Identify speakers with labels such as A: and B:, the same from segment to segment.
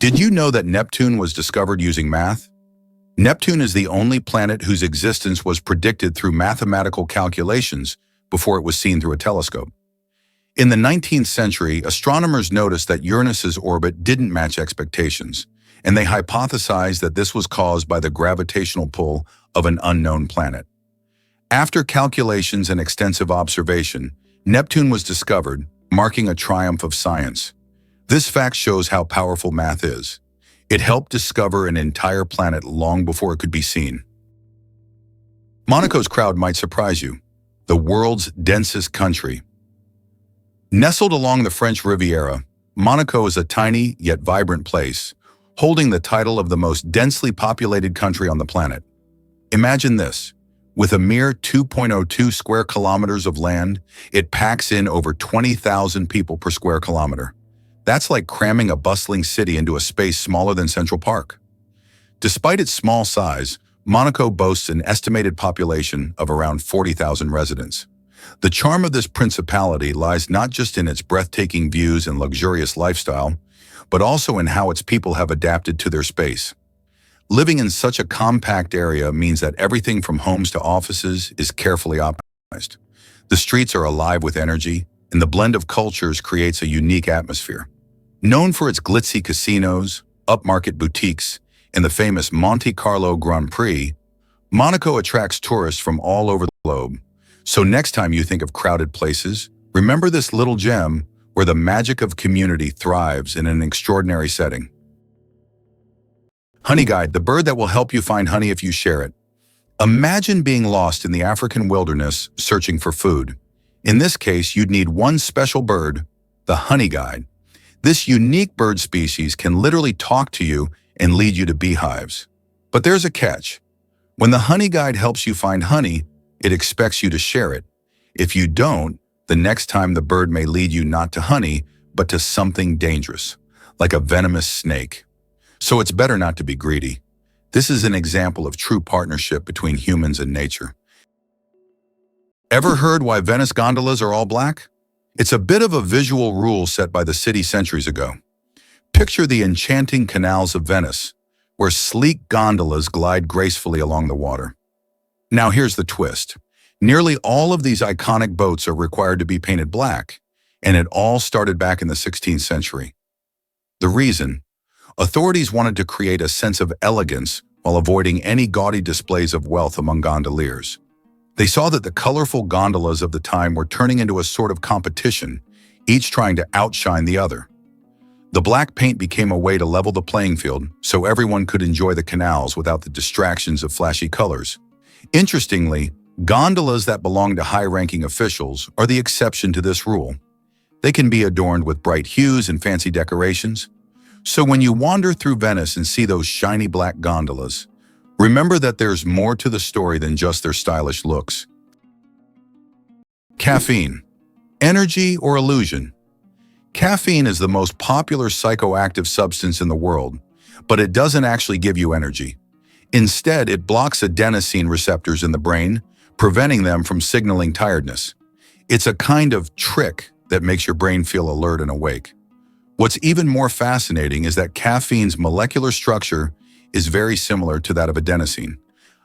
A: Did you know that Neptune was discovered using math? Neptune is the only planet whose existence was predicted through mathematical calculations before it was seen through a telescope. In the 19th century, astronomers noticed that Uranus's orbit didn't match expectations, and they hypothesized that this was caused by the gravitational pull of an unknown planet. After calculations and extensive observation, Neptune was discovered, marking a triumph of science. This fact shows how powerful math is. It helped discover an entire planet long before it could be seen. Monaco's crowd might surprise you. The world's densest country. Nestled along the French Riviera, Monaco is a tiny yet vibrant place, holding the title of the most densely populated country on the planet. Imagine this. With a mere 2.02 square kilometers of land, it packs in over 20,000 people per square kilometer. That's like cramming a bustling city into a space smaller than Central Park. Despite its small size, Monaco boasts an estimated population of around 40,000 residents. The charm of this principality lies not just in its breathtaking views and luxurious lifestyle, but also in how its people have adapted to their space. Living in such a compact area means that everything from homes to offices is carefully optimized. The streets are alive with energy, and the blend of cultures creates a unique atmosphere. Known for its glitzy casinos, upmarket boutiques, and the famous Monte Carlo Grand Prix, Monaco attracts tourists from all over the globe. So next time you think of crowded places, remember this little gem where the magic of community thrives in an extraordinary setting. Honey Guide, the bird that will help you find honey if you share it. Imagine being lost in the African wilderness searching for food. In this case, you'd need one special bird, the honey guide. This unique bird species can literally talk to you and lead you to beehives. But there's a catch. When the honey guide helps you find honey, it expects you to share it. If you don't, the next time the bird may lead you not to honey, but to something dangerous, like a venomous snake. So it's better not to be greedy. This is an example of true partnership between humans and nature. Ever heard why Venice gondolas are all black? It's a bit of a visual rule set by the city centuries ago. Picture the enchanting canals of Venice, where sleek gondolas glide gracefully along the water. Now here's the twist. Nearly all of these iconic boats are required to be painted black, and it all started back in the 16th century. The reason? Authorities wanted to create a sense of elegance while avoiding any gaudy displays of wealth among gondoliers. They saw that the colorful gondolas of the time were turning into a sort of competition, each trying to outshine the other. The black paint became a way to level the playing field so everyone could enjoy the canals without the distractions of flashy colors. Interestingly, gondolas that belong to high-ranking officials are the exception to this rule. They can be adorned with bright hues and fancy decorations. So when you wander through Venice and see those shiny black gondolas, remember that there's more to the story than just their stylish looks. Caffeine. Energy or illusion? Caffeine is the most popular psychoactive substance in the world, but it doesn't actually give you energy. Instead, it blocks adenosine receptors in the brain, preventing them from signaling tiredness. It's a kind of trick that makes your brain feel alert and awake. What's even more fascinating is that caffeine's molecular structure is very similar to that of adenosine,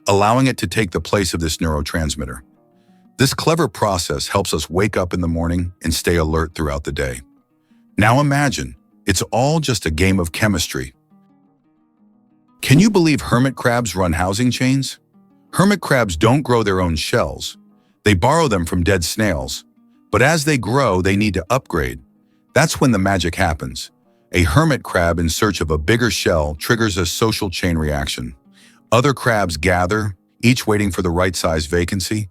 A: allowing it to take the place of this neurotransmitter. This clever process helps us wake up in the morning and stay alert throughout the day. Now imagine, it's all just a game of chemistry. Can you believe hermit crabs run housing chains? Hermit crabs don't grow their own shells. They borrow them from dead snails. But as they grow, they need to upgrade. That's when the magic happens. A hermit crab in search of a bigger shell triggers a social chain reaction. Other crabs gather, each waiting for the right size vacancy.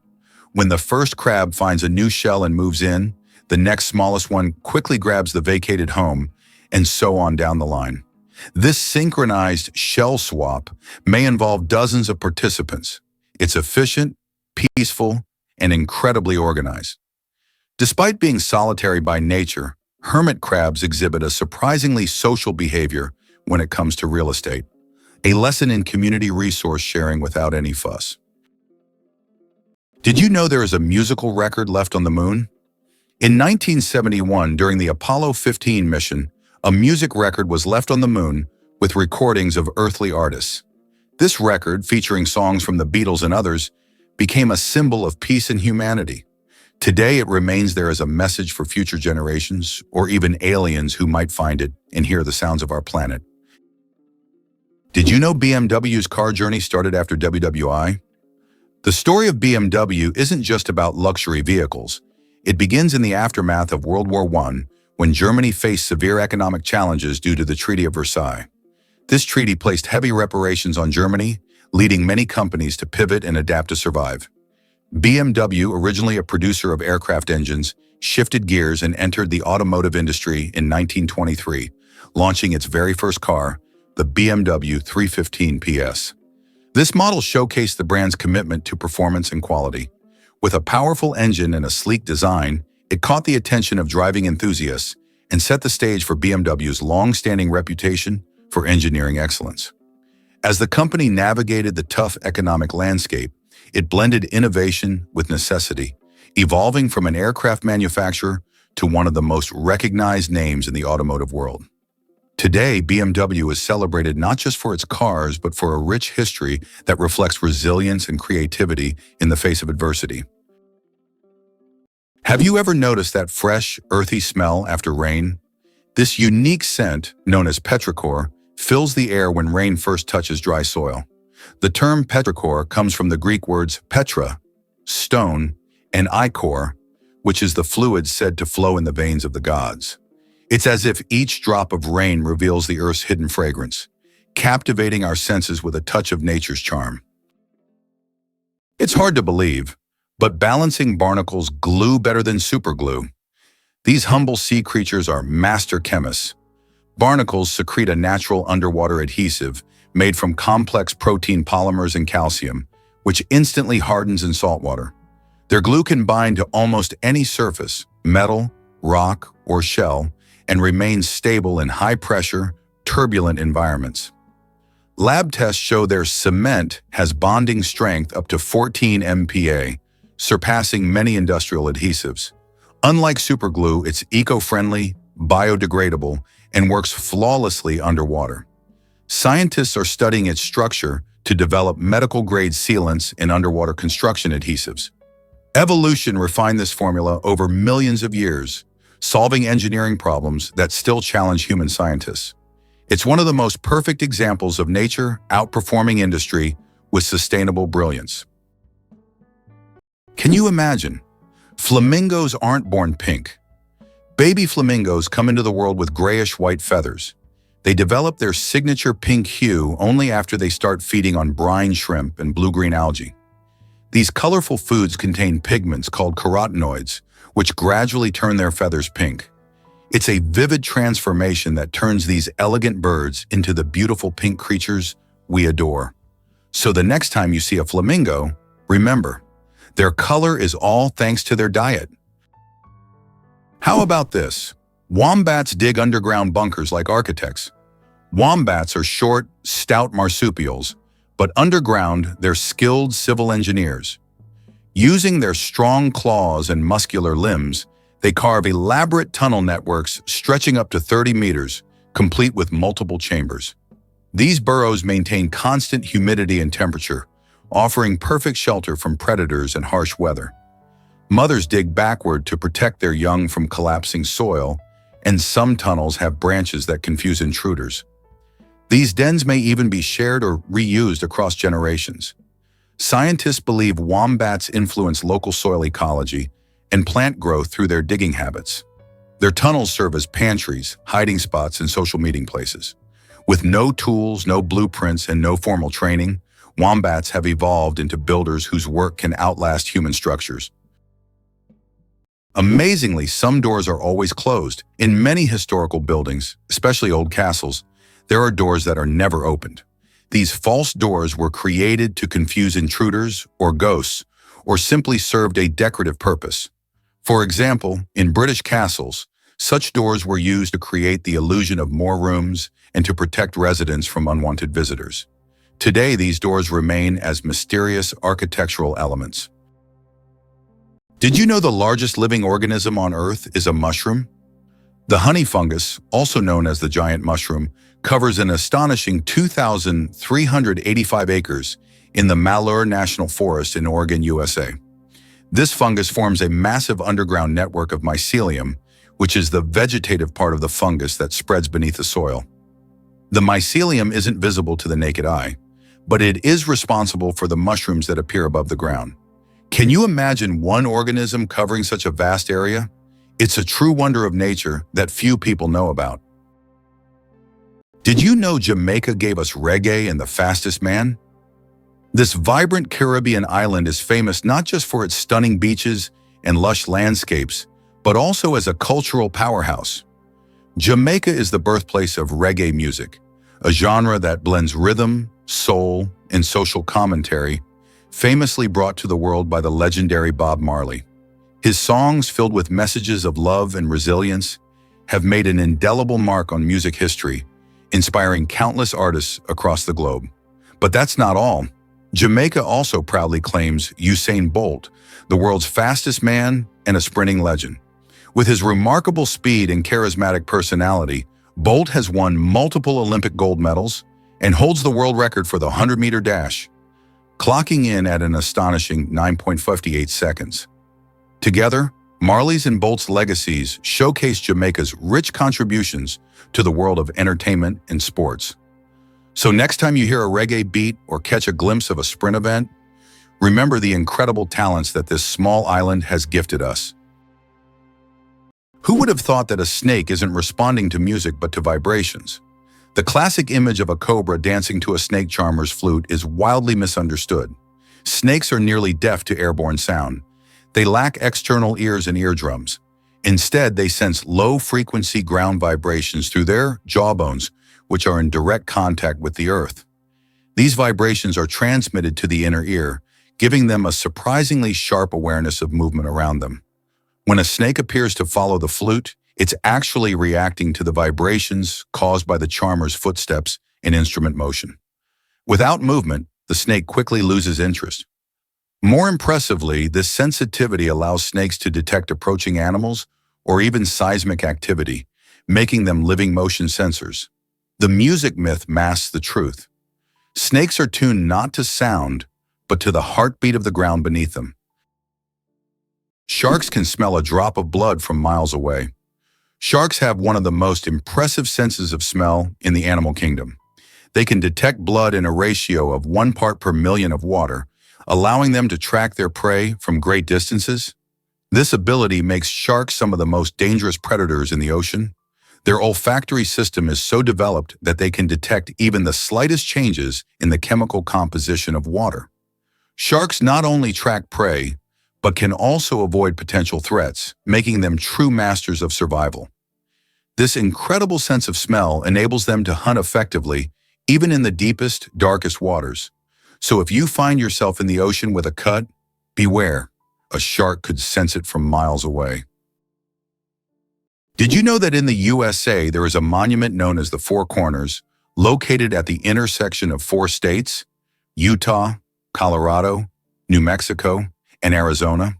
A: When the first crab finds a new shell and moves in, the next smallest one quickly grabs the vacated home, and so on down the line. This synchronized shell swap may involve dozens of participants. It's efficient, peaceful, and incredibly organized. Despite being solitary by nature, hermit crabs exhibit a surprisingly social behavior when it comes to real estate, a lesson in community resource sharing without any fuss. Did you know there is a musical record left on the moon? In 1971, during the Apollo 15 mission, a music record was left on the moon with recordings of earthly artists. This record, featuring songs from the Beatles and others, became a symbol of peace and humanity. Today, it remains there as a message for future generations, or even aliens who might find it and hear the sounds of our planet. Did you know BMW's car journey started after WWI? The story of BMW isn't just about luxury vehicles. It begins in the aftermath of World War I, when Germany faced severe economic challenges due to the Treaty of Versailles. This treaty placed heavy reparations on Germany, leading many companies to pivot and adapt to survive. BMW, originally a producer of aircraft engines, shifted gears and entered the automotive industry in 1923, launching its very first car, the BMW 315 PS. This model showcased the brand's commitment to performance and quality. With a powerful engine and a sleek design, it caught the attention of driving enthusiasts and set the stage for BMW's long-standing reputation for engineering excellence. As the company navigated the tough economic landscape, it blended innovation with necessity, evolving from an aircraft manufacturer to one of the most recognized names in the automotive world. Today, BMW is celebrated not just for its cars, but for a rich history that reflects resilience and creativity in the face of adversity. Have you ever noticed that fresh, earthy smell after rain? This unique scent, known as petrichor, fills the air when rain first touches dry soil. The term petrichor comes from the Greek words petra, stone, and ichor, which is the fluid said to flow in the veins of the gods. It's as if each drop of rain reveals the earth's hidden fragrance, captivating our senses with a touch of nature's charm. It's hard to believe, but balancing barnacles glue better than superglue. These humble sea creatures are master chemists. Barnacles secrete a natural underwater adhesive made from complex protein polymers and calcium, which instantly hardens in salt water. Their glue can bind to almost any surface, metal, rock, or shell, and remain stable in high-pressure, turbulent environments. Lab tests show their cement has bonding strength up to 14 MPa, surpassing many industrial adhesives. Unlike superglue, it's eco-friendly, biodegradable, and works flawlessly underwater. Scientists are studying its structure to develop medical-grade sealants in underwater construction adhesives. Evolution refined this formula over millions of years, solving engineering problems that still challenge human scientists. It's one of the most perfect examples of nature outperforming industry with sustainable brilliance. Can you imagine? Flamingos aren't born pink. Baby flamingos come into the world with grayish-white feathers. They develop their signature pink hue only after they start feeding on brine shrimp and blue-green algae. These colorful foods contain pigments called carotenoids, which gradually turn their feathers pink. It's a vivid transformation that turns these elegant birds into the beautiful pink creatures we adore. So the next time you see a flamingo, remember, their color is all thanks to their diet. How about this? Wombats dig underground bunkers like architects. Wombats are short, stout marsupials, but underground they're skilled civil engineers. Using their strong claws and muscular limbs, they carve elaborate tunnel networks stretching up to 30 meters, complete with multiple chambers. These burrows maintain constant humidity and temperature, offering perfect shelter from predators and harsh weather. Mothers dig backward to protect their young from collapsing soil, and some tunnels have branches that confuse intruders. These dens may even be shared or reused across generations. Scientists believe wombats influence local soil ecology and plant growth through their digging habits. Their tunnels serve as pantries, hiding spots, and social meeting places. With no tools, no blueprints, and no formal training, wombats have evolved into builders whose work can outlast human structures. Amazingly, some doors are always closed. In many historical buildings, especially old castles, there are doors that are never opened. These false doors were created to confuse intruders or ghosts, or simply served a decorative purpose. For example, in British castles, such doors were used to create the illusion of more rooms and to protect residents from unwanted visitors. Today, these doors remain as mysterious architectural elements. Did you know the largest living organism on Earth is a mushroom? The honey fungus, also known as the giant mushroom, covers an astonishing 2,385 acres in the Malheur National Forest in Oregon, USA. This fungus forms a massive underground network of mycelium, which is the vegetative part of the fungus that spreads beneath the soil. The mycelium isn't visible to the naked eye, but it is responsible for the mushrooms that appear above the ground. Can you imagine one organism covering such a vast area? It's a true wonder of nature that few people know about. Did you know Jamaica gave us reggae and the fastest man? This vibrant Caribbean island is famous not just for its stunning beaches and lush landscapes, but also as a cultural powerhouse. Jamaica is the birthplace of reggae music, a genre that blends rhythm, soul, and social commentary, famously brought to the world by the legendary Bob Marley. His songs, filled with messages of love and resilience, have made an indelible mark on music history, inspiring countless artists across the globe. But that's not all. Jamaica also proudly claims Usain Bolt, the world's fastest man and a sprinting legend. With his remarkable speed and charismatic personality, Bolt has won multiple Olympic gold medals and holds the world record for the 100-meter dash, clocking in at an astonishing 9.58 seconds. Together, Marley's and Bolt's legacies showcase Jamaica's rich contributions to the world of entertainment and sports. So next time you hear a reggae beat or catch a glimpse of a sprint event, remember the incredible talents that this small island has gifted us. Who would have thought that a snake isn't responding to music but to vibrations? The classic image of a cobra dancing to a snake charmer's flute is wildly misunderstood. Snakes are nearly deaf to airborne sound. They lack external ears and eardrums. Instead, they sense low-frequency ground vibrations through their jawbones, which are in direct contact with the earth. These vibrations are transmitted to the inner ear, giving them a surprisingly sharp awareness of movement around them. When a snake appears to follow the flute, it's actually reacting to the vibrations caused by the charmer's footsteps and instrument motion. Without movement, the snake quickly loses interest. More impressively, this sensitivity allows snakes to detect approaching animals or even seismic activity, making them living motion sensors. The music myth masks the truth. Snakes are tuned not to sound, but to the heartbeat of the ground beneath them. Sharks can smell a drop of blood from miles away. Sharks have one of the most impressive senses of smell in the animal kingdom. They can detect blood in a ratio of 1 part per million of water, allowing them to track their prey from great distances. This ability makes sharks some of the most dangerous predators in the ocean. Their olfactory system is so developed that they can detect even the slightest changes in the chemical composition of water. Sharks not only track prey, but can also avoid potential threats, making them true masters of survival. This incredible sense of smell enables them to hunt effectively, even in the deepest, darkest waters. So if you find yourself in the ocean with a cut, beware. A shark could sense it from miles away. Did you know that in the USA there is a monument known as the Four Corners, located at the intersection of 4 states, Utah, Colorado, New Mexico, and Arizona?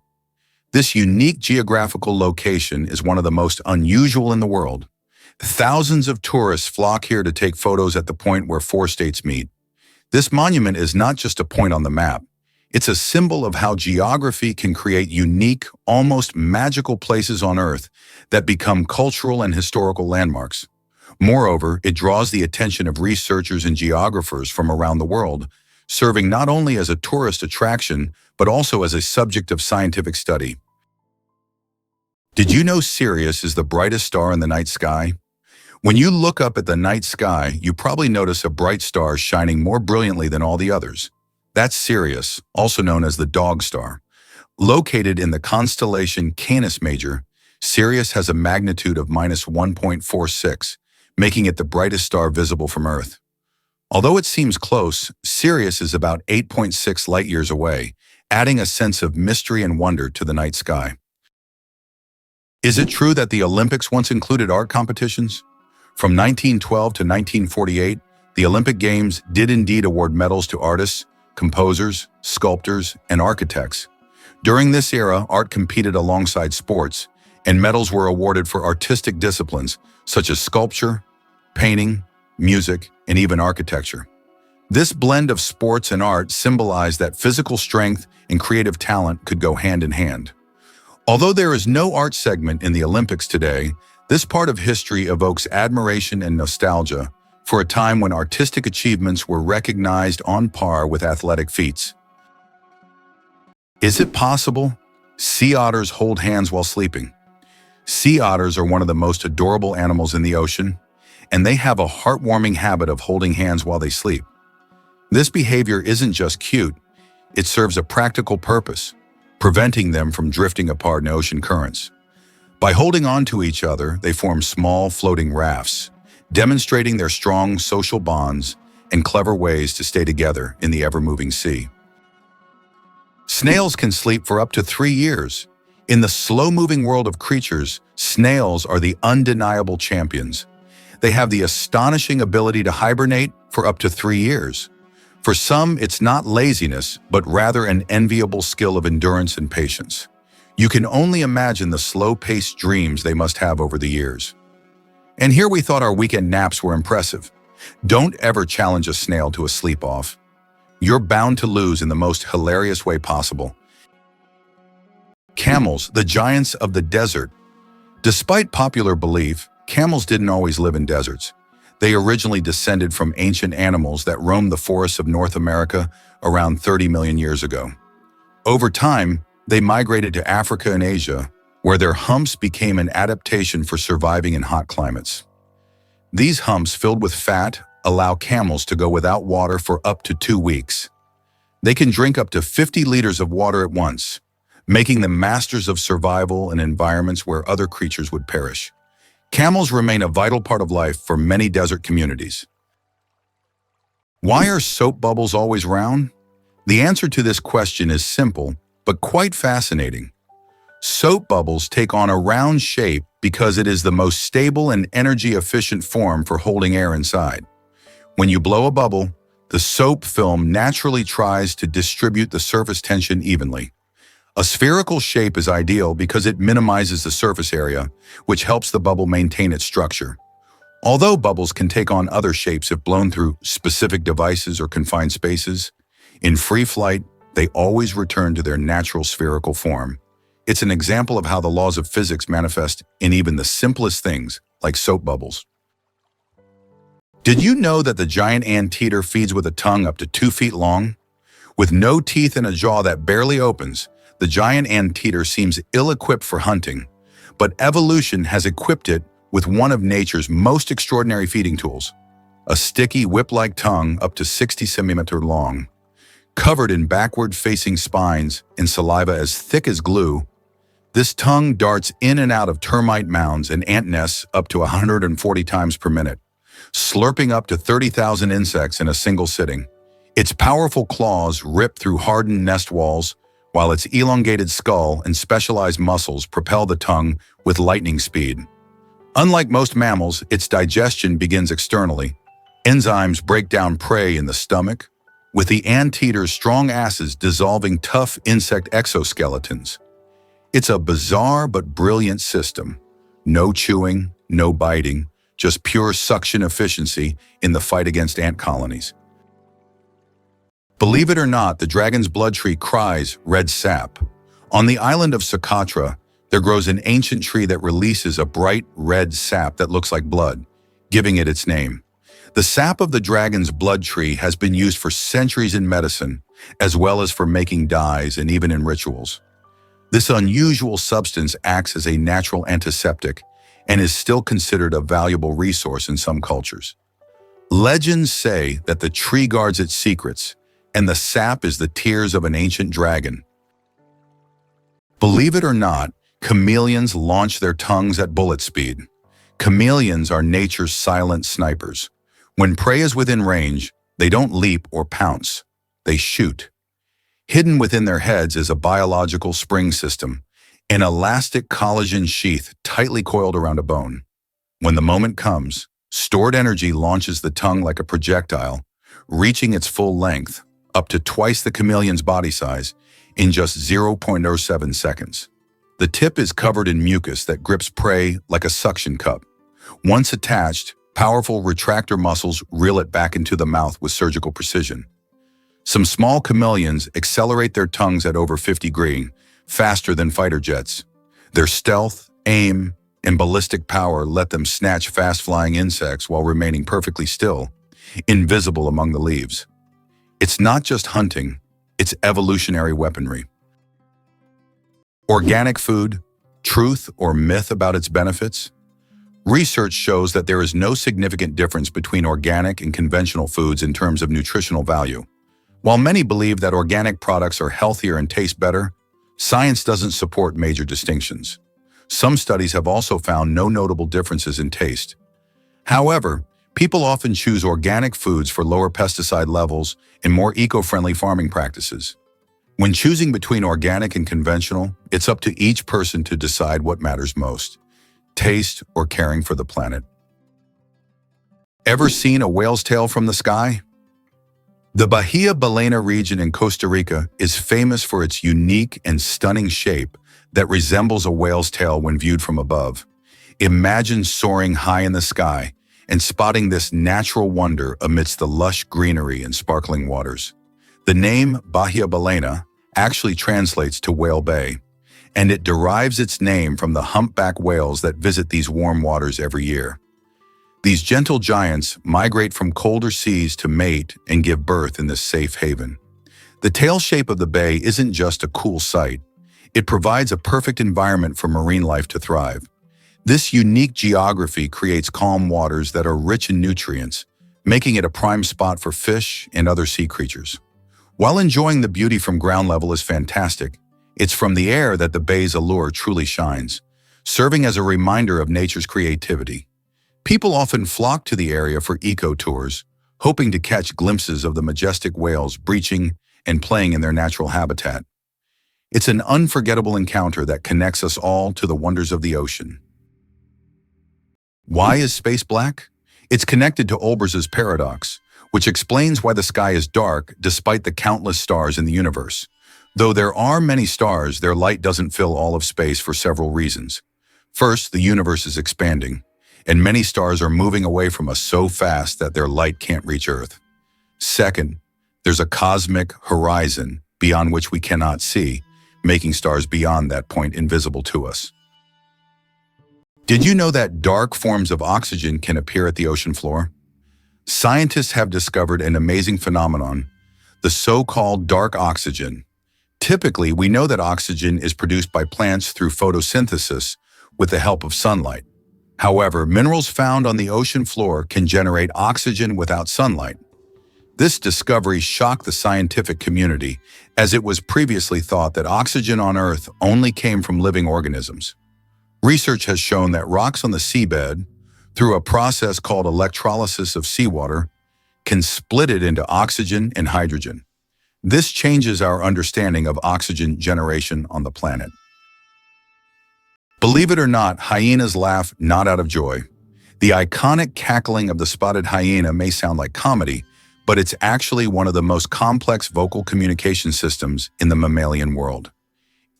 A: This unique geographical location is one of the most unusual in the world. Thousands of tourists flock here to take photos at the point where 4 states meet. This monument is not just a point on the map. It's a symbol of how geography can create unique, almost magical places on Earth that become cultural and historical landmarks. Moreover, it draws the attention of researchers and geographers from around the world, serving not only as a tourist attraction, but also as a subject of scientific study. Did you know Sirius is the brightest star in the night sky? When you look up at the night sky, you probably notice a bright star shining more brilliantly than all the others. That's Sirius, also known as the Dog Star. Located in the constellation Canis Major, Sirius has a magnitude of -1.46, making it the brightest star visible from Earth. Although it seems close, Sirius is about 8.6 light-years away, adding a sense of mystery and wonder to the night sky. Is it true that the Olympics once included art competitions? From 1912 to 1948, the Olympic Games did indeed award medals to artists, composers, sculptors, and architects. During this era, art competed alongside sports, and medals were awarded for artistic disciplines such as sculpture, painting, music, and even architecture. This blend of sports and art symbolized that physical strength and creative talent could go hand in hand. Although there is no art segment in the Olympics today, this part of history evokes admiration and nostalgia for a time when artistic achievements were recognized on par with athletic feats. Is it possible? Sea otters hold hands while sleeping. Sea otters are one of the most adorable animals in the ocean, and they have a heartwarming habit of holding hands while they sleep. This behavior isn't just cute, it serves a practical purpose, preventing them from drifting apart in ocean currents. By holding on to each other, they form small floating rafts, demonstrating their strong social bonds and clever ways to stay together in the ever-moving sea. Snails can sleep for up to 3 years. In the slow-moving world of creatures, snails are the undeniable champions. They have the astonishing ability to hibernate for up to 3 years. For some, it's not laziness, but rather an enviable skill of endurance and patience. You can only imagine the slow-paced dreams they must have over the years. And here we thought our weekend naps were impressive. Don't ever challenge a snail to a sleep-off. You're bound to lose in the most hilarious way possible. Camels, the giants of the desert. Despite popular belief, camels didn't always live in deserts. They originally descended from ancient animals that roamed the forests of North America around 30 million years ago. Over time, they migrated to Africa and Asia, where their humps became an adaptation for surviving in hot climates. These humps, filled with fat, allow camels to go without water for up to 2 weeks. They can drink up to 50 liters of water at once, making them masters of survival in environments where other creatures would perish. Camels remain a vital part of life for many desert communities. Why are soap bubbles always round? The answer to this question is simple, but quite fascinating. Soap bubbles take on a round shape because it is the most stable and energy-efficient form for holding air inside. When you blow a bubble, the soap film naturally tries to distribute the surface tension evenly. A spherical shape is ideal because it minimizes the surface area, which helps the bubble maintain its structure. Although bubbles can take on other shapes if blown through specific devices or confined spaces, in free flight, they always return to their natural spherical form. It's an example of how the laws of physics manifest in even the simplest things, like soap bubbles. Did you know that the giant anteater feeds with a tongue up to 2 feet long? With no teeth and a jaw that barely opens, the giant anteater seems ill-equipped for hunting, but evolution has equipped it with one of nature's most extraordinary feeding tools, a sticky whip-like tongue up to 60 centimeters long. Covered in backward-facing spines and saliva as thick as glue, this tongue darts in and out of termite mounds and ant nests up to 140 times per minute, slurping up to 30,000 insects in a single sitting. Its powerful claws rip through hardened nest walls, while its elongated skull and specialized muscles propel the tongue with lightning speed. Unlike most mammals, its digestion begins externally. Enzymes break down prey in the stomach, with the anteater's strong acids dissolving tough insect exoskeletons. It's a bizarre but brilliant system. No chewing, no biting, just pure suction efficiency in the fight against ant colonies. Believe it or not, the dragon's blood tree cries red sap. On the island of Socotra, there grows an ancient tree that releases a bright red sap that looks like blood, giving it its name. The sap of the dragon's blood tree has been used for centuries in medicine, as well as for making dyes and even in rituals. This unusual substance acts as a natural antiseptic and is still considered a valuable resource in some cultures. Legends say that the tree guards its secrets, and the sap is the tears of an ancient dragon. Believe it or not, chameleons launch their tongues at bullet speed. Chameleons are nature's silent snipers. When prey is within range, they don't leap or pounce. They shoot. Hidden within their heads is a biological spring system, an elastic collagen sheath tightly coiled around a bone. When the moment comes, stored energy launches the tongue like a projectile, reaching its full length, up to twice the chameleon's body size, in just 0.07 seconds. The tip is covered in mucus that grips prey like a suction cup. Once attached, Powerful retractor muscles reel it back into the mouth with surgical precision. Some small chameleons accelerate their tongues at over 50 degrees, faster than fighter jets. Their stealth, aim, and ballistic power let them snatch fast-flying insects while remaining perfectly still, invisible among the leaves. It's not just hunting, it's evolutionary weaponry. Organic food, truth or myth about its benefits? Research shows that there is no significant difference between organic and conventional foods in terms of nutritional value. While many believe that organic products are healthier and taste better, science doesn't support major distinctions. Some studies have also found no notable differences in taste. However, people often choose organic foods for lower pesticide levels and more eco-friendly farming practices. When choosing between organic and conventional, it's up to each person to decide what matters most: taste or caring for the planet. Ever seen a whale's tail from the sky? The Bahia Ballena region in Costa Rica is famous for its unique and stunning shape that resembles a whale's tail when viewed from above. Imagine soaring high in the sky and spotting this natural wonder amidst the lush greenery and sparkling waters. The name Bahia Ballena actually translates to Whale Bay, and it derives its name from the humpback whales that visit these warm waters every year. These gentle giants migrate from colder seas to mate and give birth in this safe haven. The tail shape of the bay isn't just a cool sight. It provides a perfect environment for marine life to thrive. This unique geography creates calm waters that are rich in nutrients, making it a prime spot for fish and other sea creatures. While enjoying the beauty from ground level is fantastic, it's from the air that the bay's allure truly shines, serving as a reminder of nature's creativity. People often flock to the area for eco-tours, hoping to catch glimpses of the majestic whales breaching and playing in their natural habitat. It's an unforgettable encounter that connects us all to the wonders of the ocean. Why is space black? It's connected to Olbers's paradox, which explains why the sky is dark despite the countless stars in the universe. Though there are many stars, their light doesn't fill all of space for several reasons. First, the universe is expanding, and many stars are moving away from us so fast that their light can't reach Earth. Second, there's a cosmic horizon beyond which we cannot see, making stars beyond that point invisible to us. Did you know that dark forms of oxygen can appear at the ocean floor? Scientists have discovered an amazing phenomenon, the so-called dark oxygen. Typically, we know that oxygen is produced by plants through photosynthesis with the help of sunlight. However, minerals found on the ocean floor can generate oxygen without sunlight. This discovery shocked the scientific community, as it was previously thought that oxygen on Earth only came from living organisms. Research has shown that rocks on the seabed, through a process called electrolysis of seawater, can split it into oxygen and hydrogen. This changes our understanding of oxygen generation on the planet. Believe it or not, hyenas laugh not out of joy. The iconic cackling of the spotted hyena may sound like comedy, but it's actually one of the most complex vocal communication systems in the mammalian world.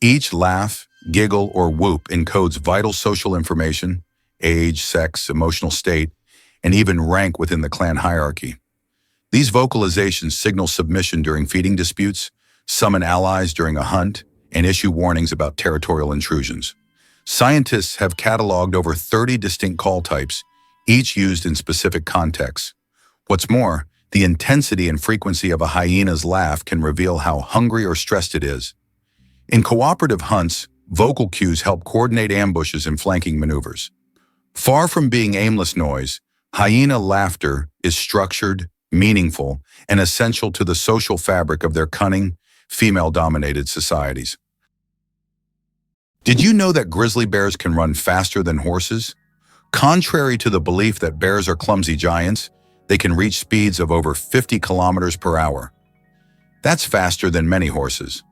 A: Each laugh, giggle, or whoop encodes vital social information, age, sex, emotional state, and even rank within the clan hierarchy. These vocalizations signal submission during feeding disputes, summon allies during a hunt, and issue warnings about territorial intrusions. Scientists have cataloged over 30 distinct call types, each used in specific contexts. What's more, the intensity and frequency of a hyena's laugh can reveal how hungry or stressed it is. In cooperative hunts, vocal cues help coordinate ambushes and flanking maneuvers. Far from being aimless noise, hyena laughter is structured, meaningful, and essential to the social fabric of their cunning, female-dominated societies. Did you know that grizzly bears can run faster than horses? Contrary to the belief that bears are clumsy giants, they can reach speeds of over 50 kilometers per hour. That's faster than many horses.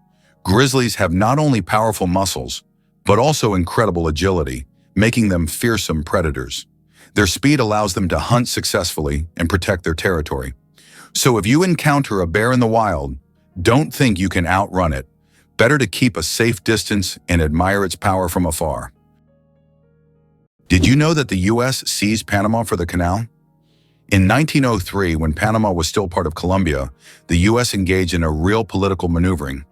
A: Grizzlies have not only powerful muscles, but also incredible agility, making them fearsome predators. Their speed allows them to hunt successfully and protect their territory. So if you encounter a bear in the wild, don't think you can outrun it. Better to keep a safe distance and admire its power from afar. Did you know that the U.S. seized Panama for the canal? In 1903, when Panama was still part of Colombia, the U.S. engaged in a real political maneuvering.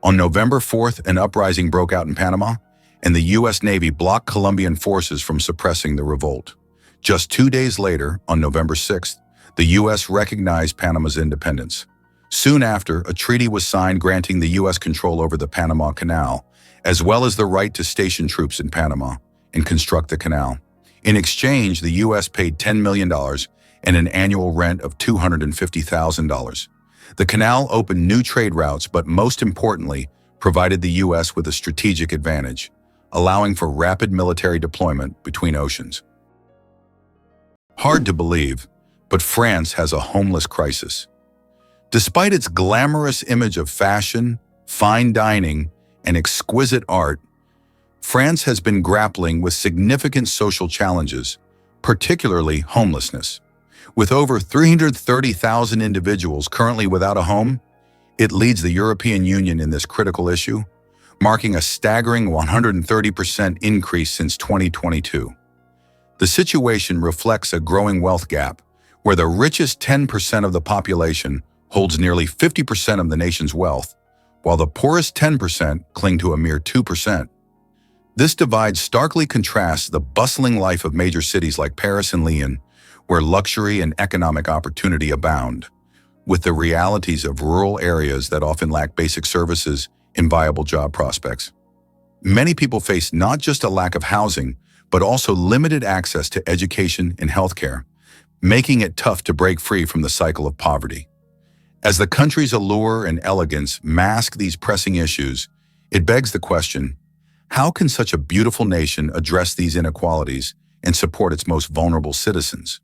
A: On November 4th, an uprising broke out in Panama, and the U.S. Navy blocked Colombian forces from suppressing the revolt. Just 2 days later, on November 6th, the U.S. recognized Panama's independence. Soon after, a treaty was signed granting the U.S. control over the Panama Canal, as well as the right to station troops in Panama and construct the canal. In exchange, the U.S. paid $10 million and an annual rent of $250,000. The canal opened new trade routes, but most importantly, provided the U.S. with a strategic advantage, allowing for rapid military deployment between oceans. Hard to believe, but France has a homeless crisis. Despite its glamorous image of fashion, fine dining, and exquisite art, France has been grappling with significant social challenges, particularly homelessness. With over 330,000 individuals currently without a home, it leads the European Union in this critical issue, marking a staggering 130% increase since 2022. The situation reflects a growing wealth gap, where the richest 10% of the population holds nearly 50% of the nation's wealth, while the poorest 10% cling to a mere 2%. This divide starkly contrasts the bustling life of major cities like Paris and Lyon, where luxury and economic opportunity abound, with the realities of rural areas that often lack basic services and viable job prospects. Many people face not just a lack of housing, but also limited access to education and healthcare, making it tough to break free from the cycle of poverty. As the country's allure and elegance mask these pressing issues, it begs the question, how can such a beautiful nation address these inequalities and support its most vulnerable citizens?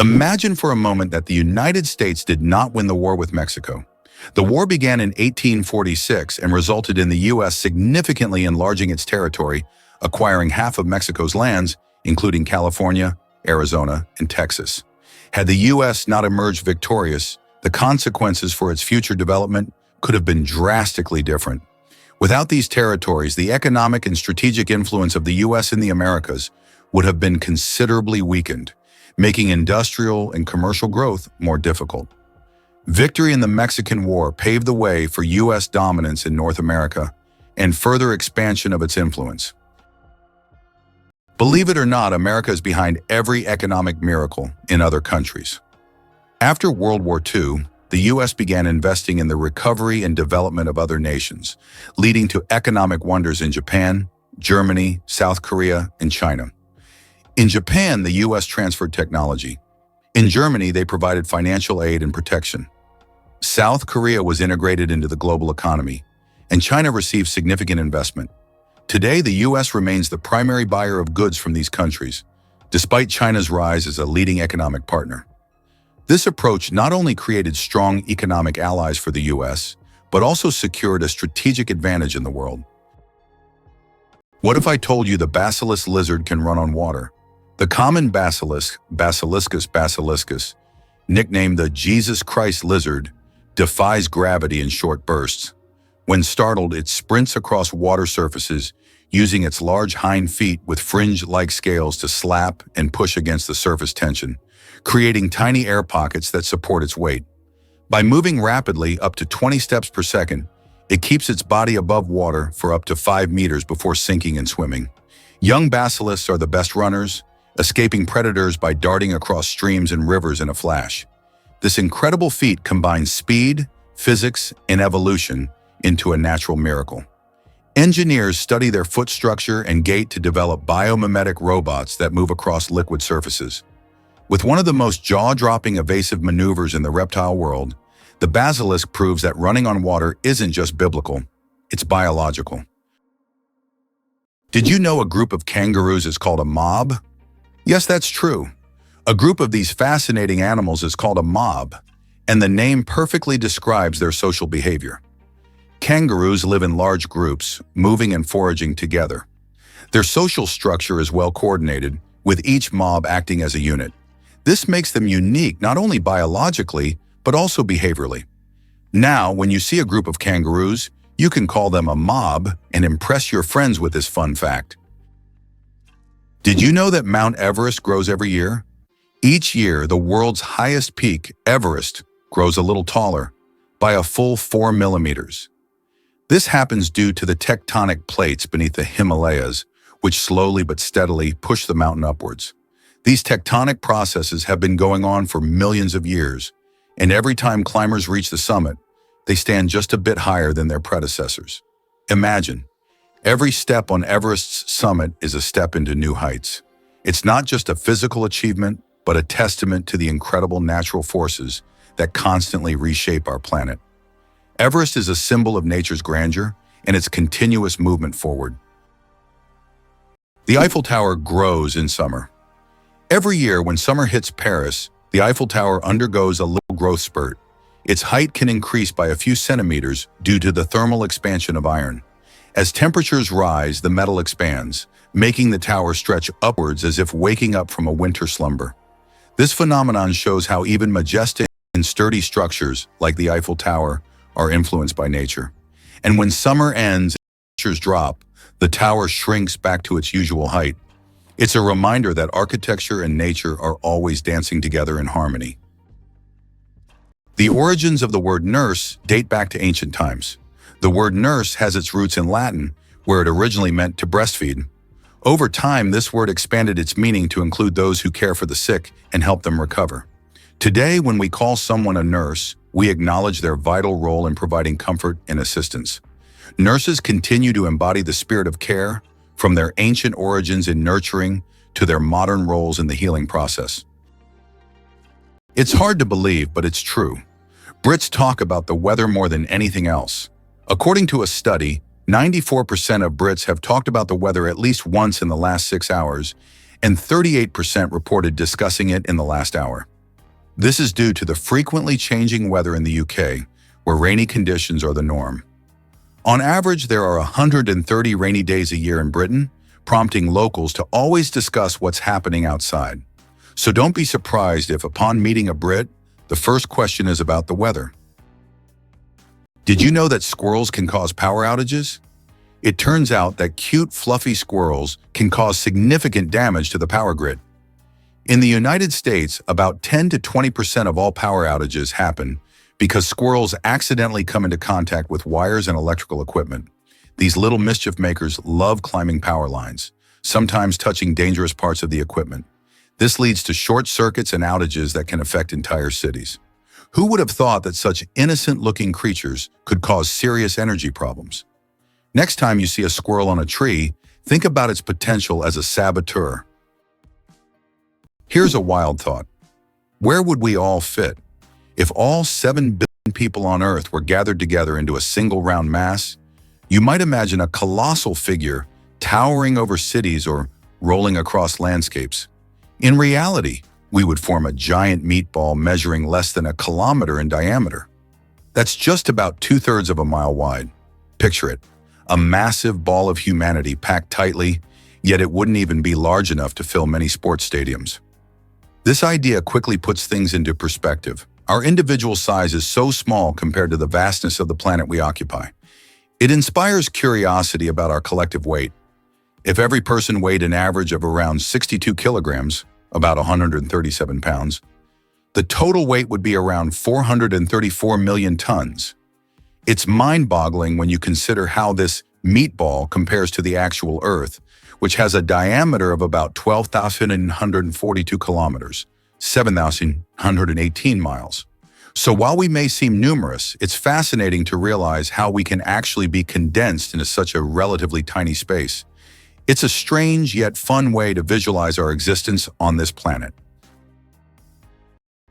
A: Imagine for a moment that the United States did not win the war with Mexico. The war began in 1846 and resulted in the U.S. significantly enlarging its territory, acquiring half of Mexico's lands, including California, Arizona, and Texas. Had the U.S. not emerged victorious, the consequences for its future development could have been drastically different. Without these territories, the economic and strategic influence of the U.S. in the Americas would have been considerably weakened, making industrial and commercial growth more difficult. Victory in the Mexican War paved the way for U.S. dominance in North America and further expansion of its influence. Believe it or not, America is behind every economic miracle in other countries. After World War II, the U.S. began investing in the recovery and development of other nations, leading to economic wonders in Japan, Germany, South Korea, and China. In Japan, the U.S. transferred technology. In Germany, they provided financial aid and protection. South Korea was integrated into the global economy, and China received significant investment. Today, the U.S. remains the primary buyer of goods from these countries, despite China's rise as a leading economic partner. This approach not only created strong economic allies for the U.S., but also secured a strategic advantage in the world. What if I told you the basilisk lizard can run on water? The common basilisk, Basiliscus basiliscus, nicknamed the Jesus Christ lizard, defies gravity in short bursts. When startled, it sprints across water surfaces, using its large hind feet with fringe-like scales to slap and push against the surface tension, creating tiny air pockets that support its weight. By moving rapidly up to 20 steps per second, it keeps its body above water for up to 5 meters before sinking and swimming. Young basilisks are the best runners, escaping predators by darting across streams and rivers in a flash. This incredible feat combines speed, physics, and evolution into a natural miracle. Engineers study their foot structure and gait to develop biomimetic robots that move across liquid surfaces. With one of the most jaw-dropping evasive maneuvers in the reptile world, the basilisk proves that running on water isn't just biblical, it's biological. Did you know a group of kangaroos is called a mob? Yes, that's true. A group of these fascinating animals is called a mob, and the name perfectly describes their social behavior. Kangaroos live in large groups, moving and foraging together. Their social structure is well coordinated, with each mob acting as a unit. This makes them unique not only biologically, but also behaviorally. Now, when you see a group of kangaroos, you can call them a mob and impress your friends with this fun fact. Did you know that Mount Everest grows every year? Each year, the world's highest peak, Everest, grows a little taller, by a full 4 millimeters. This happens due to the tectonic plates beneath the Himalayas, which slowly but steadily push the mountain upwards. These tectonic processes have been going on for millions of years, and every time climbers reach the summit, they stand just a bit higher than their predecessors. Imagine, every step on Everest's summit is a step into new heights. It's not just a physical achievement, but a testament to the incredible natural forces that constantly reshape our planet. Everest is a symbol of nature's grandeur and its continuous movement forward. The Eiffel Tower grows in summer. Every year when summer hits Paris, the Eiffel Tower undergoes a little growth spurt. Its height can increase by a few centimeters due to the thermal expansion of iron. As temperatures rise, the metal expands, making the tower stretch upwards as if waking up from a winter slumber. This phenomenon shows how even majestic and sturdy structures, like the Eiffel Tower, are influenced by nature. And when summer ends and temperatures drop, the tower shrinks back to its usual height. It's a reminder that architecture and nature are always dancing together in harmony. The origins of the word nurse date back to ancient times. The word nurse has its roots in Latin, where it originally meant to breastfeed. Over time, this word expanded its meaning to include those who care for the sick and help them recover. Today, when we call someone a nurse, we acknowledge their vital role in providing comfort and assistance. Nurses continue to embody the spirit of care, from their ancient origins in nurturing to their modern roles in the healing process. It's hard to believe, but it's true. Brits talk about the weather more than anything else. According to a study, 94% of Brits have talked about the weather at least once in the last 6 hours, and 38% reported discussing it in the last hour. This is due to the frequently changing weather in the UK, where rainy conditions are the norm. On average, there are 130 rainy days a year in Britain, prompting locals to always discuss what's happening outside. So don't be surprised if, upon meeting a Brit, the first question is about the weather. Did you know that squirrels can cause power outages? It turns out that cute, fluffy squirrels can cause significant damage to the power grid. In the United States, about 10 to 20% of all power outages happen because squirrels accidentally come into contact with wires and electrical equipment. These little mischief makers love climbing power lines, sometimes touching dangerous parts of the equipment. This leads to short circuits and outages that can affect entire cities. Who would have thought that such innocent-looking creatures could cause serious energy problems? Next time you see a squirrel on a tree, think about its potential as a saboteur. Here's a wild thought. Where would we all fit? If all 7 billion people on Earth were gathered together into a single round mass, you might imagine a colossal figure towering over cities or rolling across landscapes. In reality, we would form a giant meatball measuring less than a kilometer in diameter. That's just about 2/3 of a mile wide. Picture it, a massive ball of humanity packed tightly, yet it wouldn't even be large enough to fill many sports stadiums. This idea quickly puts things into perspective. Our individual size is so small compared to the vastness of the planet we occupy. It inspires curiosity about our collective weight. If every person weighed an average of around 62 kilograms, about 137 pounds, the total weight would be around 434 million tons. It's mind-boggling when you consider how this meatball compares to the actual Earth, which has a diameter of about 12,142 kilometers, 7,118 miles. So while we may seem numerous, it's fascinating to realize how we can actually be condensed into such a relatively tiny space. It's a strange yet fun way to visualize our existence on this planet.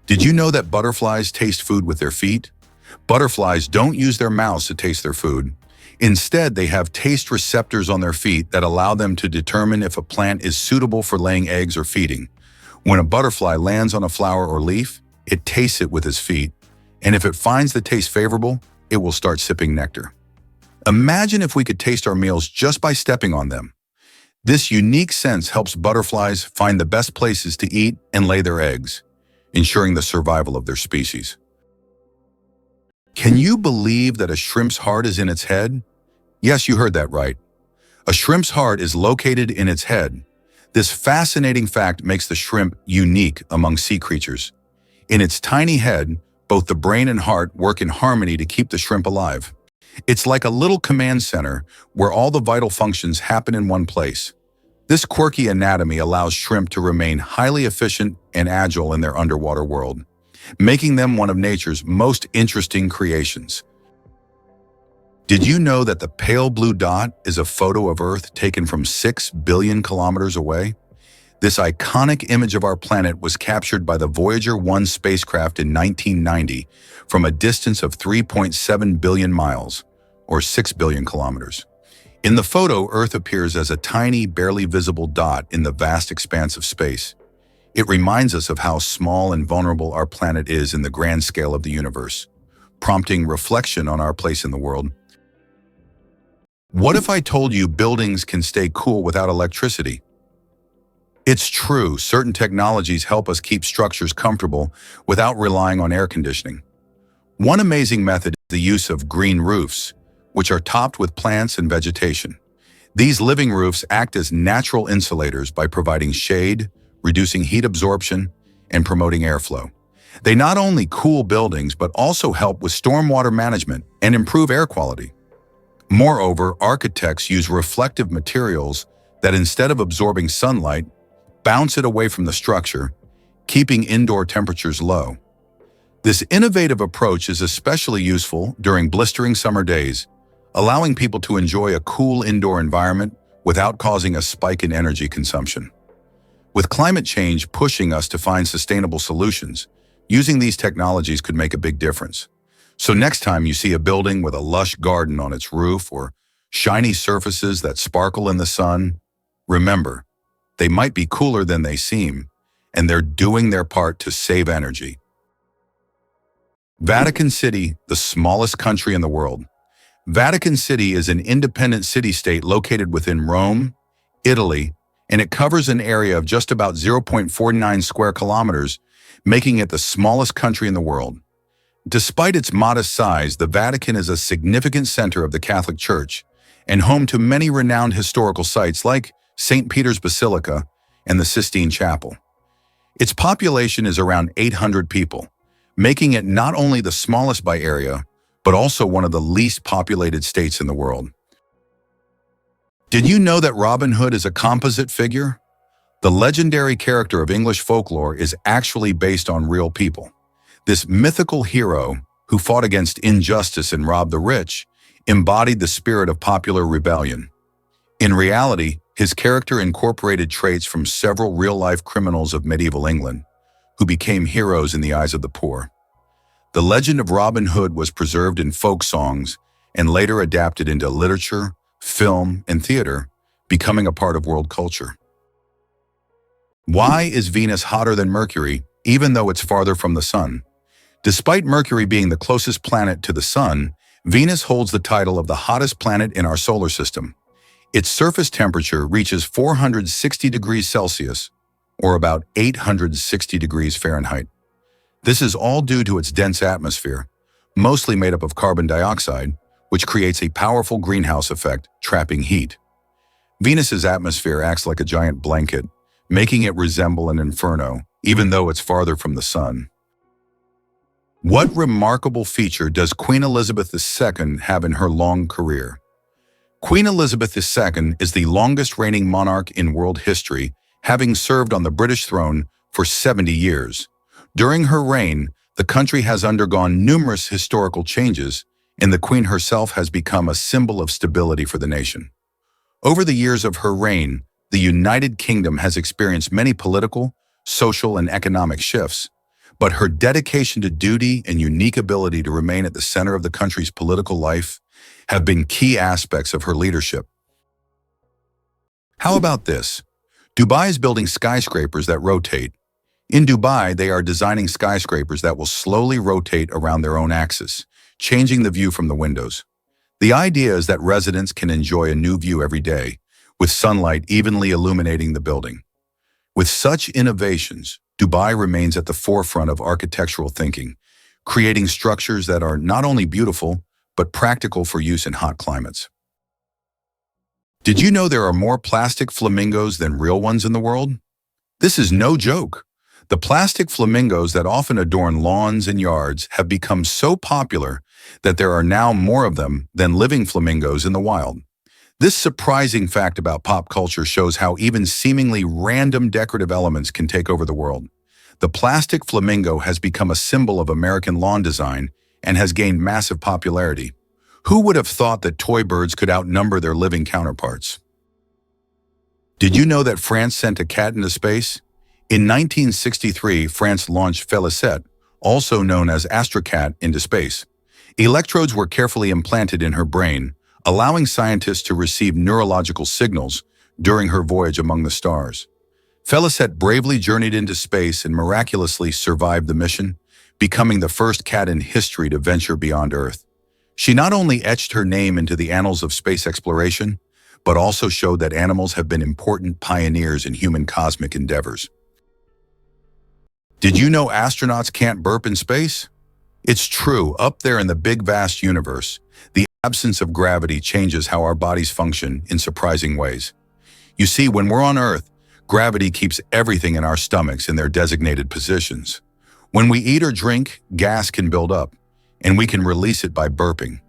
A: Did you know that butterflies taste food with their feet? Butterflies don't use their mouths to taste their food. Instead, they have taste receptors on their feet that allow them to determine if a plant is suitable for laying eggs or feeding. When a butterfly lands on a flower or leaf, it tastes it with its feet, and if it finds the taste favorable, it will start sipping nectar. Imagine if we could taste our meals just by stepping on them. This unique sense helps butterflies find the best places to eat and lay their eggs, ensuring the survival of their species. Can you believe that a shrimp's heart is in its head? Yes, you heard that right. A shrimp's heart is located in its head. This fascinating fact makes the shrimp unique among sea creatures. In its tiny head, both the brain and heart work in harmony to keep the shrimp alive. It's like a little command center where all the vital functions happen in one place. This quirky anatomy allows shrimp to remain highly efficient and agile in their underwater world, making them one of nature's most interesting creations. Did you know that the pale blue dot is a photo of Earth taken from 6 billion kilometers away? This iconic image of our planet was captured by the Voyager 1 spacecraft in 1990 from a distance of 3.7 billion miles, or 6 billion kilometers. In the photo, Earth appears as a tiny, barely visible dot in the vast expanse of space. It reminds us of how small and vulnerable our planet is in the grand scale of the universe, prompting reflection on our place in the world. What if I told you buildings can stay cool without electricity? It's true, certain technologies help us keep structures comfortable without relying on air conditioning. One amazing method is the use of green roofs, which are topped with plants and vegetation. These living roofs act as natural insulators by providing shade, reducing heat absorption, and promoting airflow. They not only cool buildings, but also help with stormwater management and improve air quality. Moreover, architects use reflective materials that, instead of absorbing sunlight, bounce it away from the structure, keeping indoor temperatures low. This innovative approach is especially useful during blistering summer days, allowing people to enjoy a cool indoor environment without causing a spike in energy consumption. With climate change pushing us to find sustainable solutions, using these technologies could make a big difference. So next time you see a building with a lush garden on its roof or shiny surfaces that sparkle in the sun, remember, they might be cooler than they seem, and they're doing their part to save energy. Vatican City, the smallest country in the world. Vatican City is an independent city-state located within Rome, Italy, and it covers an area of just about 0.49 square kilometers, making it the smallest country in the world. Despite its modest size, the Vatican is a significant center of the Catholic Church and home to many renowned historical sites like St. Peter's Basilica and the Sistine Chapel. Its population is around 800 people, making it not only the smallest by area, but also one of the least populated states in the world. Did you know that Robin Hood is a composite figure? The legendary character of English folklore is actually based on real people. This mythical hero, who fought against injustice and robbed the rich, embodied the spirit of popular rebellion. In reality, his character incorporated traits from several real-life criminals of medieval England, who became heroes in the eyes of the poor. The legend of Robin Hood was preserved in folk songs and later adapted into literature, film, and theater, becoming a part of world culture. Why is Venus hotter than Mercury, even though it's farther from the Sun? Despite Mercury being the closest planet to the Sun, Venus holds the title of the hottest planet in our solar system. Its surface temperature reaches 460 degrees Celsius, or about 860 degrees Fahrenheit. This is all due to its dense atmosphere, mostly made up of carbon dioxide, which creates a powerful greenhouse effect, trapping heat. Venus's atmosphere acts like a giant blanket, making it resemble an inferno, even though it's farther from the Sun. What remarkable feature does Queen Elizabeth II have in her long career? Queen Elizabeth II is the longest reigning monarch in world history, having served on the British throne for 70 years. During her reign, the country has undergone numerous historical changes, and the Queen herself has become a symbol of stability for the nation. Over the years of her reign, the United Kingdom has experienced many political, social, and economic shifts, but her dedication to duty and unique ability to remain at the center of the country's political life have been key aspects of her leadership. How about this? Dubai is building skyscrapers that rotate. In Dubai, they are designing skyscrapers that will slowly rotate around their own axis, changing the view from the windows. The idea is that residents can enjoy a new view every day, with sunlight evenly illuminating the building. With such innovations, Dubai remains at the forefront of architectural thinking, creating structures that are not only beautiful, but practical for use in hot climates. Did you know there are more plastic flamingos than real ones in the world? This is no joke. The plastic flamingos that often adorn lawns and yards have become so popular that there are now more of them than living flamingos in the wild. This surprising fact about pop culture shows how even seemingly random decorative elements can take over the world. The plastic flamingo has become a symbol of American lawn design and has gained massive popularity. Who would have thought that toy birds could outnumber their living counterparts? Did you know that France sent a cat into space? In 1963, France launched Félicette, also known as Astrocat, into space. Electrodes were carefully implanted in her brain, allowing scientists to receive neurological signals during her voyage among the stars. Félicette bravely journeyed into space and miraculously survived the mission, becoming the first cat in history to venture beyond Earth. She not only etched her name into the annals of space exploration, but also showed that animals have been important pioneers in human cosmic endeavors. Did you know astronauts can't burp in space? It's true, up there in the big vast universe, the absence of gravity changes how our bodies function in surprising ways. You see, when we're on Earth, gravity keeps everything in our stomachs in their designated positions. When we eat or drink, gas can build up, and we can release it by burping.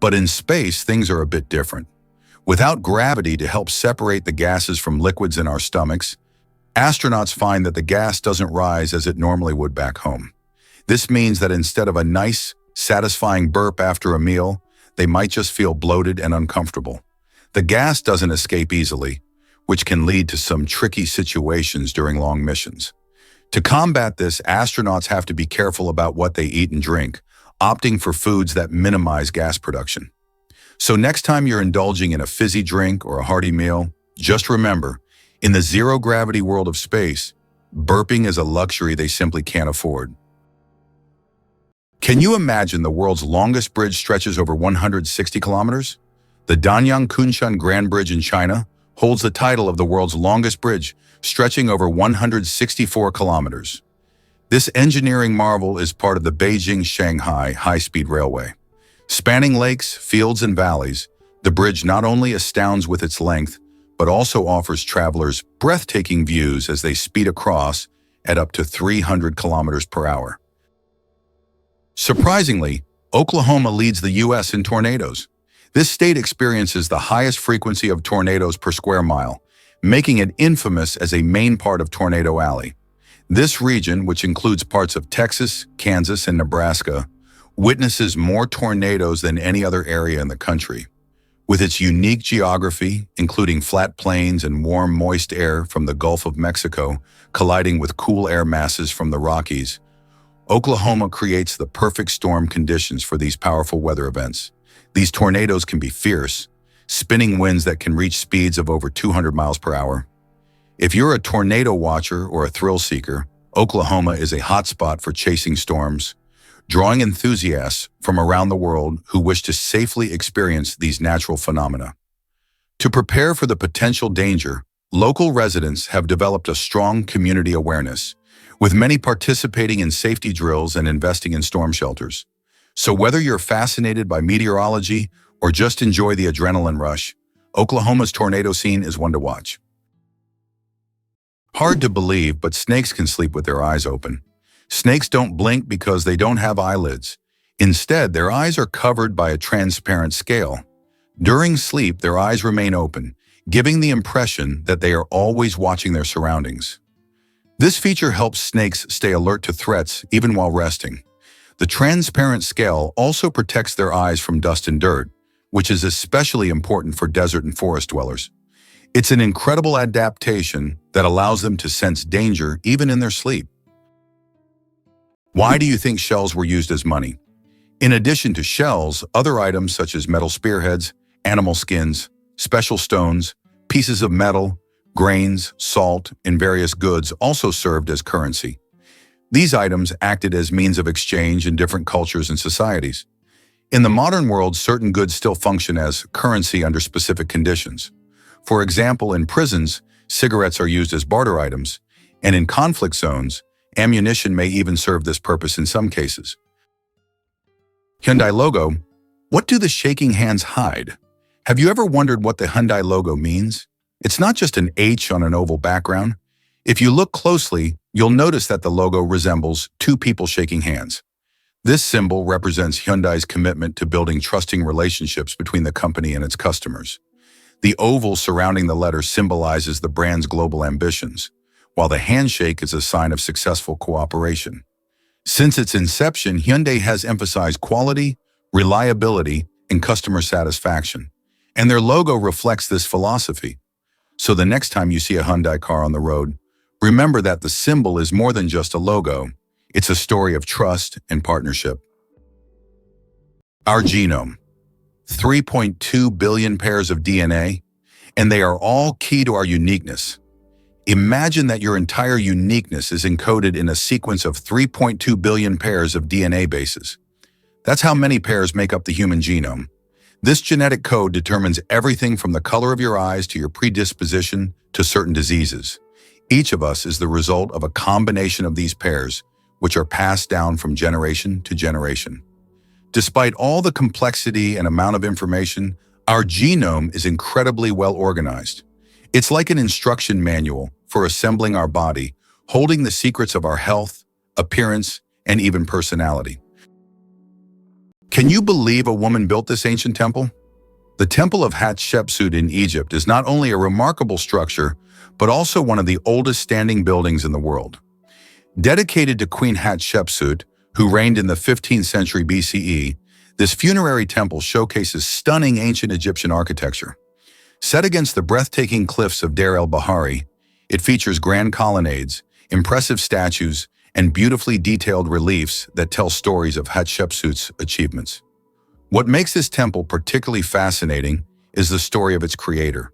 A: But in space, things are a bit different. Without gravity to help separate the gases from liquids in our stomachs, astronauts find that the gas doesn't rise as it normally would back home. This means that instead of a nice, satisfying burp after a meal, they might just feel bloated and uncomfortable. The gas doesn't escape easily, which can lead to some tricky situations during long missions. To combat this, astronauts have to be careful about what they eat and drink, opting for foods that minimize gas production. So next time you're indulging in a fizzy drink or a hearty meal, just remember, in the zero-gravity world of space, burping is a luxury they simply can't afford. Can you imagine the world's longest bridge stretches over 160 kilometers? The Danyang Kunshan Grand Bridge in China holds the title of the world's longest bridge, stretching over 164 kilometers. This engineering marvel is part of the Beijing-Shanghai high-speed railway. Spanning lakes, fields, and valleys, the bridge not only astounds with its length, but also offers travelers breathtaking views as they speed across at up to 300 kilometers per hour. Surprisingly, Oklahoma leads the U.S. in tornadoes. This state experiences the highest frequency of tornadoes per square mile, making it infamous as a main part of Tornado Alley. This region, which includes parts of Texas, Kansas, and Nebraska, witnesses more tornadoes than any other area in the country. With its unique geography, including flat plains and warm, moist air from the Gulf of Mexico colliding with cool air masses from the Rockies, Oklahoma creates the perfect storm conditions for these powerful weather events. These tornadoes can be fierce, spinning winds that can reach speeds of over 200 miles per hour. If you're a tornado watcher or a thrill seeker, Oklahoma is a hotspot for chasing storms, drawing enthusiasts from around the world who wish to safely experience these natural phenomena. To prepare for the potential danger, local residents have developed a strong community awareness, with many participating in safety drills and investing in storm shelters. So whether you're fascinated by meteorology or just enjoy the adrenaline rush, Oklahoma's tornado scene is one to watch. Hard to believe, but snakes can sleep with their eyes open. Snakes don't blink because they don't have eyelids. Instead, their eyes are covered by a transparent scale. During sleep, their eyes remain open, giving the impression that they are always watching their surroundings. This feature helps snakes stay alert to threats even while resting. The transparent scale also protects their eyes from dust and dirt, which is especially important for desert and forest dwellers. It's an incredible adaptation that allows them to sense danger even in their sleep. Why do you think shells were used as money? In addition to shells, other items such as metal spearheads, animal skins, special stones, pieces of metal, grains, salt, and various goods also served as currency. These items acted as means of exchange in different cultures and societies. In the modern world, certain goods still function as currency under specific conditions. For example, in prisons, cigarettes are used as barter items, and in conflict zones, ammunition may even serve this purpose in some cases. Hyundai logo. What do the shaking hands hide? Have you ever wondered what the Hyundai logo means? It's not just an H on an oval background. If you look closely, you'll notice that the logo resembles two people shaking hands. This symbol represents Hyundai's commitment to building trusting relationships between the company and its customers. The oval surrounding the letter symbolizes the brand's global ambitions, while the handshake is a sign of successful cooperation. Since its inception, Hyundai has emphasized quality, reliability, and customer satisfaction, and their logo reflects this philosophy. So the next time you see a Hyundai car on the road, remember that the symbol is more than just a logo. It's a story of trust and partnership. Our genome. 3.2 billion pairs of DNA, and they are all key to our uniqueness. Imagine that your entire uniqueness is encoded in a sequence of 3.2 billion pairs of DNA bases. That's how many pairs make up the human genome. This genetic code determines everything from the color of your eyes to your predisposition to certain diseases. Each of us is the result of a combination of these pairs, which are passed down from generation to generation. Despite all the complexity and amount of information, our genome is incredibly well organized. It's like an instruction manual for assembling our body, holding the secrets of our health, appearance, and even personality. Can you believe a woman built this ancient temple? The Temple of Hatshepsut in Egypt is not only a remarkable structure, but also one of the oldest standing buildings in the world. Dedicated to Queen Hatshepsut, who reigned in the 15th century BCE, this funerary temple showcases stunning ancient Egyptian architecture. Set against the breathtaking cliffs of Deir el-Bahari, it features grand colonnades, impressive statues, and beautifully detailed reliefs that tell stories of Hatshepsut's achievements. What makes this temple particularly fascinating is the story of its creator.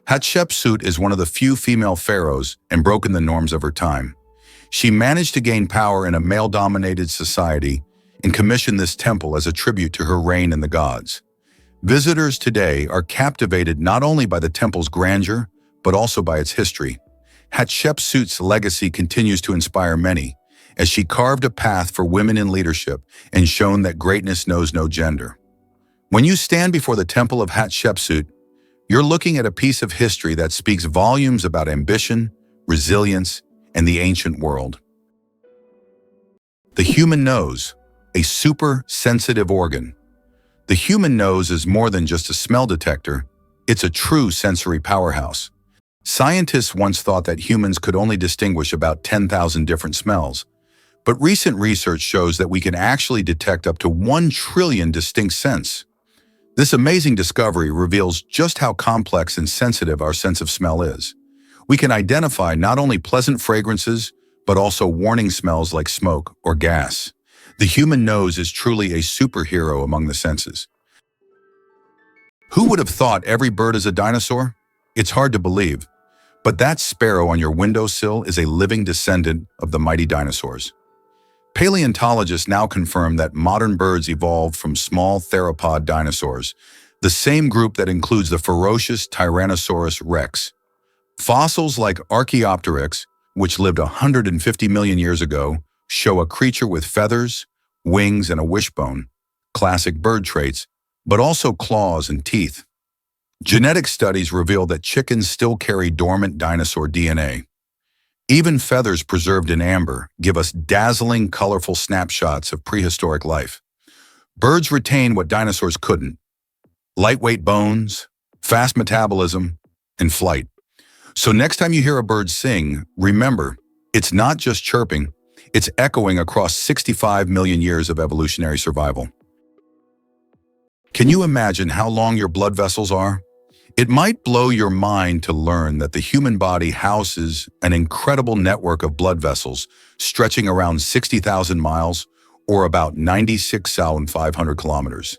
A: Hatshepsut is one of the few female pharaohs and broken the norms of her time. She managed to gain power in a male-dominated society and commissioned this temple as a tribute to her reign in the gods. Visitors today are captivated not only by the temple's grandeur, but also by its history. Hatshepsut's legacy continues to inspire many, as she carved a path for women in leadership and shown that greatness knows no gender. When you stand before the Temple of Hatshepsut, you're looking at a piece of history that speaks volumes about ambition, resilience, and the ancient world. The human nose, a super sensitive organ. The human nose is more than just a smell detector, it's a true sensory powerhouse. Scientists once thought that humans could only distinguish about 10,000 different smells, but recent research shows that we can actually detect up to 1 trillion distinct scents. This amazing discovery reveals just how complex and sensitive our sense of smell is. We can identify not only pleasant fragrances, but also warning smells like smoke or gas. The human nose is truly a superhero among the senses. Who would have thought every bird is a dinosaur? It's hard to believe, but that sparrow on your windowsill is a living descendant of the mighty dinosaurs. Paleontologists now confirm that modern birds evolved from small theropod dinosaurs, the same group that includes the ferocious Tyrannosaurus rex. Fossils like Archaeopteryx, which lived 150 million years ago, show a creature with feathers, wings, and a wishbone, classic bird traits, but also claws and teeth. Genetic studies reveal that chickens still carry dormant dinosaur DNA. Even feathers preserved in amber give us dazzling, colorful snapshots of prehistoric life. Birds retain what dinosaurs couldn't: lightweight bones, fast metabolism, and flight. So next time you hear a bird sing, remember, it's not just chirping, it's echoing across 65 million years of evolutionary survival. Can you imagine how long your blood vessels are? It might blow your mind to learn that the human body houses an incredible network of blood vessels stretching around 60,000 miles or about 96,500 kilometers.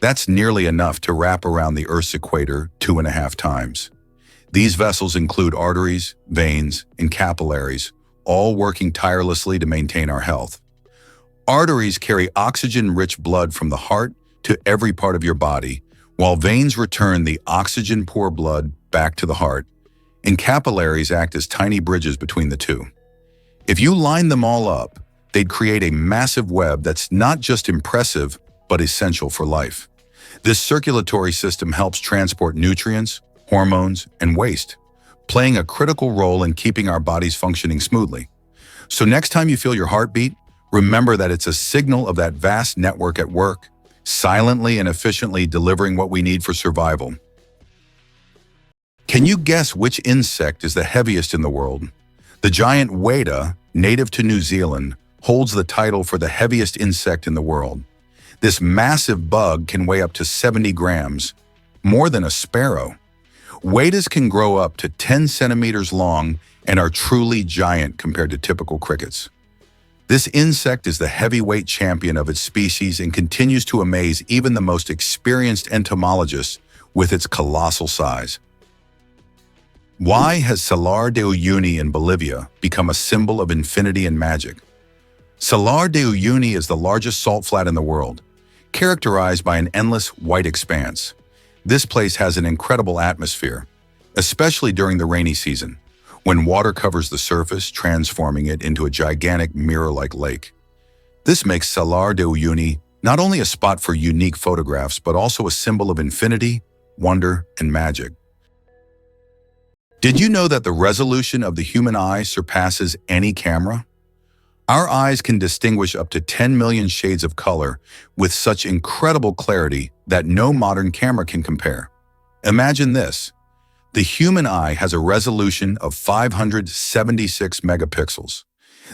A: That's nearly enough to wrap around the Earth's equator 2.5 times. These vessels include arteries, veins, and capillaries, all working tirelessly to maintain our health. Arteries carry oxygen-rich blood from the heart to every part of your body, while veins return the oxygen-poor blood back to the heart, and capillaries act as tiny bridges between the two. If you line them all up, they'd create a massive web that's not just impressive, but essential for life. This circulatory system helps transport nutrients, hormones, and waste, playing a critical role in keeping our bodies functioning smoothly. So next time you feel your heartbeat, remember that it's a signal of that vast network at work, silently and efficiently delivering what we need for survival. Can you guess which insect is the heaviest in the world? The giant weta, native to New Zealand, holds the title for the heaviest insect in the world. This massive bug can weigh up to 70 grams, more than a sparrow. Wetas can grow up to 10 centimeters long and are truly giant compared to typical crickets. This insect is the heavyweight champion of its species and continues to amaze even the most experienced entomologists with its colossal size. Why has Salar de Uyuni in Bolivia become a symbol of infinity and magic? Salar de Uyuni is the largest salt flat in the world, characterized by an endless white expanse. This place has an incredible atmosphere, especially during the rainy season, when water covers the surface, transforming it into a gigantic mirror-like lake. This makes Salar de Uyuni not only a spot for unique photographs, but also a symbol of infinity, wonder, and magic. Did you know that the resolution of the human eye surpasses any camera? Our eyes can distinguish up to 10 million shades of color with such incredible clarity that no modern camera can compare. Imagine this. The human eye has a resolution of 576 megapixels.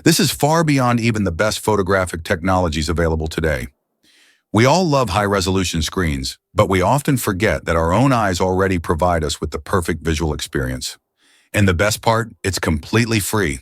A: This is far beyond even the best photographic technologies available today. We all love high-resolution screens, but we often forget that our own eyes already provide us with the perfect visual experience. And the best part, it's completely free.